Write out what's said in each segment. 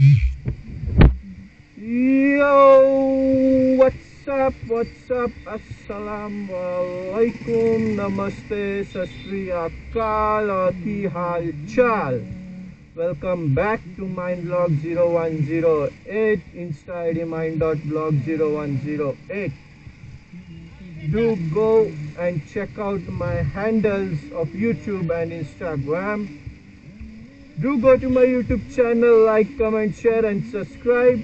Yo, what's up, assalamu alaikum, namaste, sat sri akal, और की हाल चाल. Welcome back to mindblog0108, Insta ID mind.blog0108. Do go and check out my handles of YouTube and Instagram. Do go to my YouTube channel, like, comment, share and subscribe,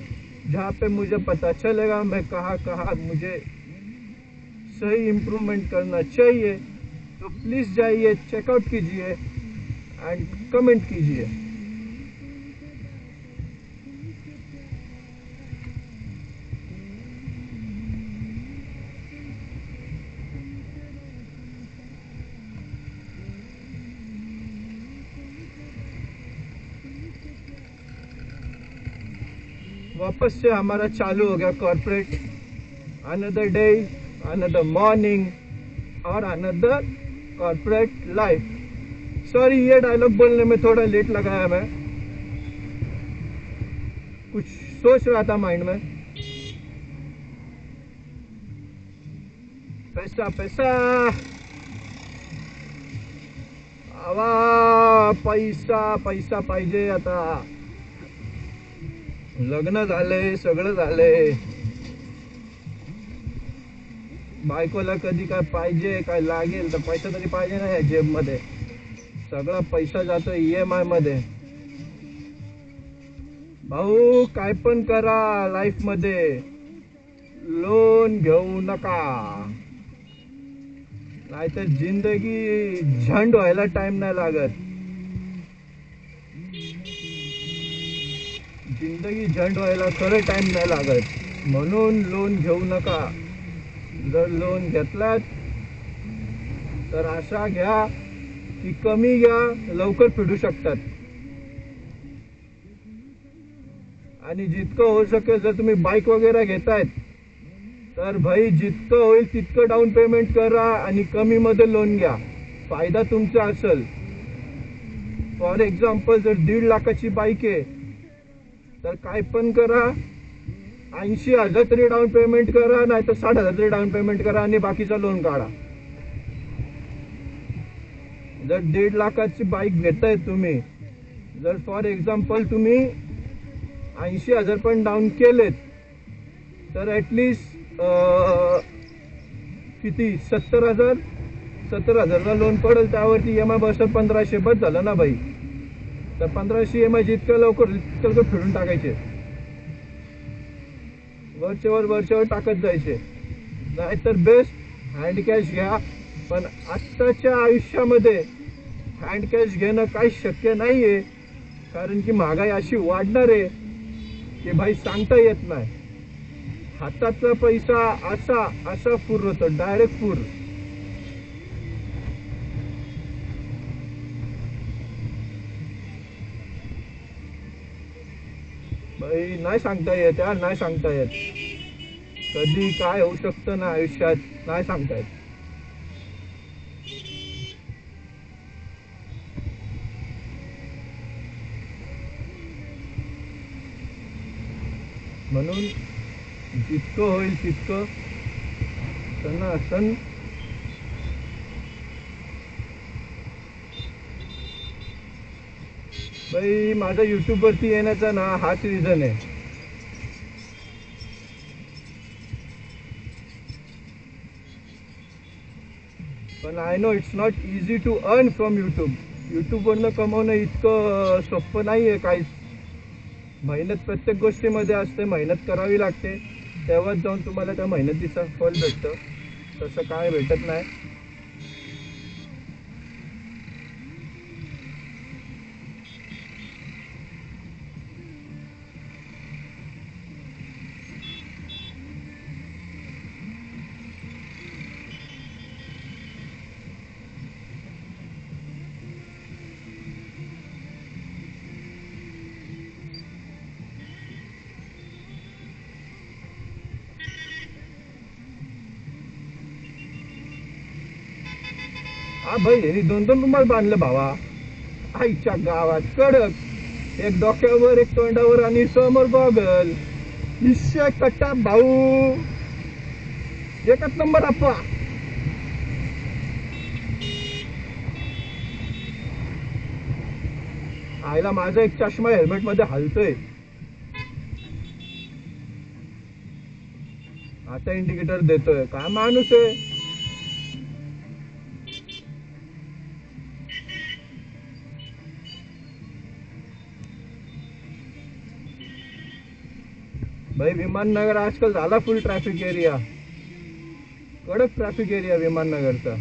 जहाँ पे मुझे पता चलेगा मैं कहाँ मुझे सही इम्प्रूवमेंट करना चाहिए. तो प्लीज़ जाइए, चेकआउट कीजिए एंड कमेंट कीजिए. वापस से हमारा चालू हो गया corporate. Another day, another morning और अनदर कॉर्पोरेट लाइफ. सॉरी, ये डायलॉग बोलने में थोड़ा लेट लगाया. मैं कुछ सोच रहा था माइंड में. पैसा पैसा आवा, पैसा पैसा पाहिजे. आता लग्न झाले, सगळं झाले. बायकोला कधी काय पाहिजे, काय लागेल तर पैसा तरी पाहिजे ना. या जेबमध्ये सगळा पैसा जातो EMI मध्ये. भाऊ, काय पण करा लाईफ मध्ये, लोन घेऊ नका, नाहीतर जिंदगी झंड व्हायला टाइम नाही लागत. जिंदगी झंड व्हायला खरं टाइम नाही लागत. म्हणून लोन घेऊ नका. जर लोन घेतलात तर असा घ्या की कमी घ्या, लवकर फेडू शकतात. आणि जितकं होऊ शकेल, जर तुम्ही बाईक वगैरे घेतायत तर भाई जितकं होईल तितकं डाऊन पेमेंट करा आणि कमी मध्ये लोन घ्या. फायदा तुमचा असेल. फॉर एक्झाम्पल, जर 1.5 लाखाची बाईक आहे तर काय पण करा, 80,000 तरी डाऊन पेमेंट करा, नाही तर 60,000 तरी डाऊन पेमेंट करा आणि बाकीचा लोन काढा. जर 1.5 लाखाची बाईक घेताय तुम्ही, जर फॉर एक्झाम्पल तुम्ही 80,000 पण डाऊन केलेत तर ॲटलिस्ट किती 70,000चा लोन पडेल. त्यावरती EMI बसेल 1500. बस झालं ना बाई. तर 1500 EMI जितकं लवकर फेडून टाकायचे. वरच्यावर टाकत जायचे. नाहीतर बेस्ट हँड कॅश घ्या. पण आत्ताच्या आयुष्यामध्ये हँड कॅश घेणं काही शक्य नाहीये. कारण की महागाई अशी वाढणार आहे की भाई सांगता येत नाही. हातातला पैसा असा फुर होतो, डायरेक्ट फुर. भाई नाही सांगता येत यार, नाही सांगता येत. कधी काय होऊ शकतं ना आयुष्यात, नाही सांगता येत. म्हणून जितकं होईल तितकं सण भाई. माझा YouTube वरती येण्याचा ना हाच रिझन आहे. पण I know it's not easy to earn from YouTube वरनं कमवणं इतकं सोपं नाही आहे काहीच. मेहनत प्रत्येक गोष्टीमध्ये असते. मेहनत करावी लागते, तेव्हाच जाऊन तुम्हाला त्या मेहनतीचं फळ भेटतं. तसं काय भेटत नाही. हा भाई, यांनी 2-2 रुमाल बांधलं भावा. आईच्या गावात कडक. एक डोक्यावर एक तोंडावर आणि समोर गॉगल. निश्चय कट्टा भाऊ एकच नंबर अप्पा. आईला माझा एक चष्मा हेल्मेट मध्ये हलतोय. आता इंडिकेटर देतोय. काय माणूस आहे. भाई विमाननगर आजकाल झाला फुल ट्रॅफिक एरिया. कडक ट्रॅफिक एरिया विमाननगरचा.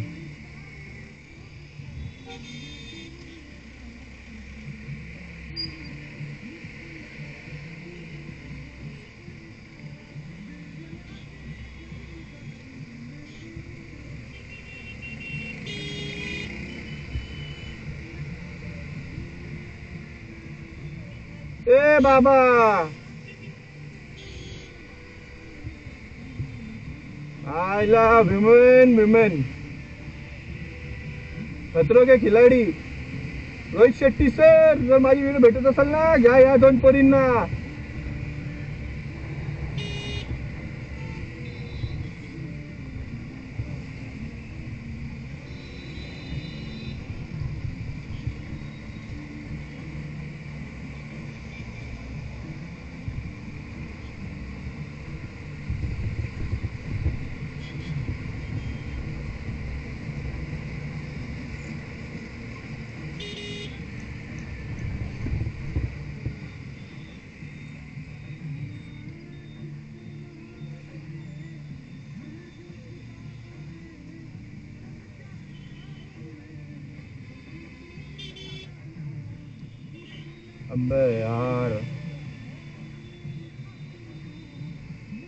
ए बाबा आयला विमेन खतरो के खिलाडी रोहित शेट्टी सर जर माझी व्हिडिओ भेटत असेल ना घ्या या दोन पोरींना. अबे यार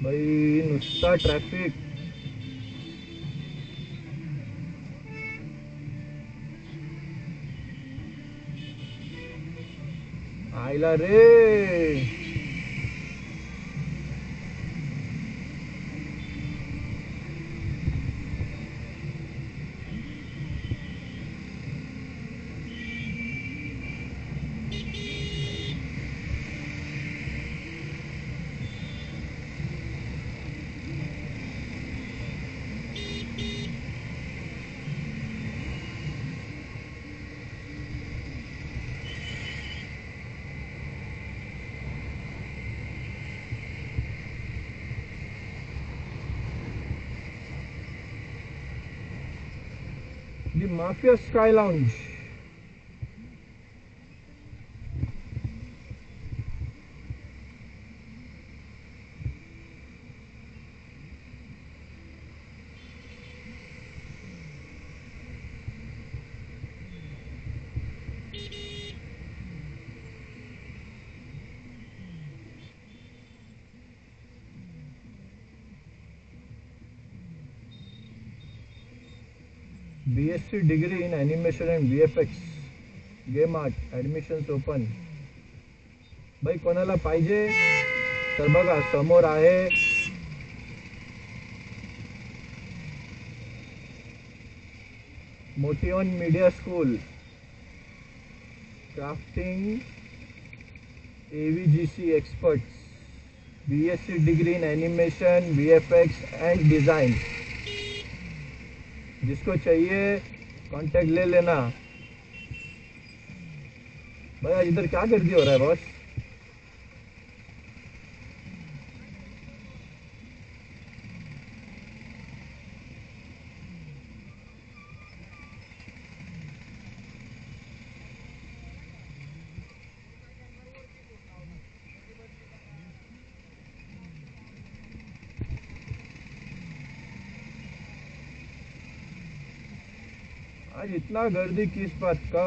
भाई नुसता ट्रॅफिक. आयला रे. The Mafia Sky Lounge. BSc degree in animation and VFX. Game art admissions open. भाई कोणाला पाहिजे तर बघा समोर आहे. मोटिवन media school crafting AVGC experts. BSc degree in animation, VFX and design. जिसको चाहिए कांटेक्ट ले लेना. भैया इधर क्या गर्दी हो रहा है बॉस. आज इतना गर्दी किस बात का.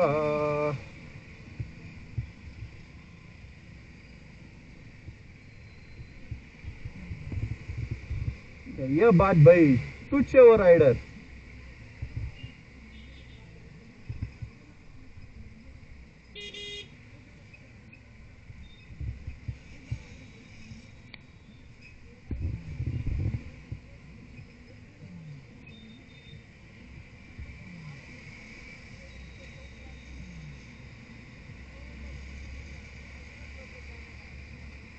ये बात भाई तुझसे वो राइडर